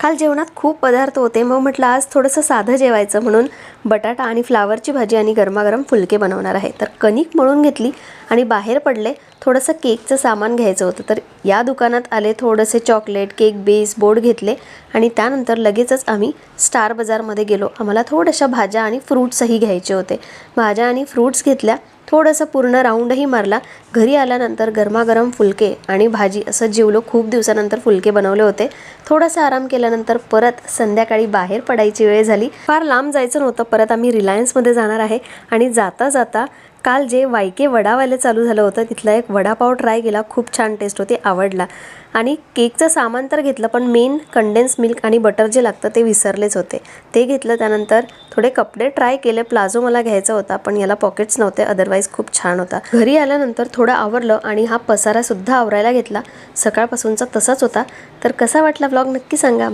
काल जेवणात खूप पदार्थ होते, मग म्हटलं आज थोडंसं साधं जेवायचं म्हणून बटाटा आणि फ्लावरची भाजी आणि गरमागरम फुलके बनवणार आहे। तर कणिक मळून घेतली आणि बाहेर पडले। थोडंसं केकचं सामान घ्यायचं होतं, तर या दुकानात आले। थोडेसे चॉकलेट केक बेस बोर्ड घेतले आणि त्यानंतर लगेचच आम्ही स्टार बाजारमध्ये गेलो। आम्हाला थोड्याशा भाज्या आणि फ्रूट्सही घ्यायचे होते। भाज्या आणि फ्रूट्स घेतल्या, थोडंसं पूर्ण राऊंडही मारला। घरी आल्यानंतर गरमागरम फुलके आणि भाजी असं जेवलो। खूप दिवसानंतर फुलके बनवले होते। थोडासा आराम केल्यानंतर परत संध्याकाळी बाहेर पडायची वेळ झाली। फार लांब जायचं नव्हतं, परत आम्ही रिलायन्समध्ये जाणार आहे आणि जाता जाता काल जे वायके वडावाले चालू झालं होतं तिथला एक वडापाव ट्राय केला। खूप छान टेस्ट होती, आवडला। आणि केकचं सामान तर घेतलं, पण मेन कंडेन्स मिल्क आणि बटर जे लागतं ते विसरलेच होते, ते घेतलं। त्यानंतर थोडे कपडे ट्राय केले। प्लाझो मला घ्यायचा होता, पण याला पॉकेट्स नव्हते, अदरवाईज खूप छान होता। घरी आल्यानंतर थोडं आवरलं आणि हा पसारा सुद्धा आवरायला घेतला। सकाळपासूनचा तसाच होता। तर कसा वाटला व्लॉग नक्की सांगा।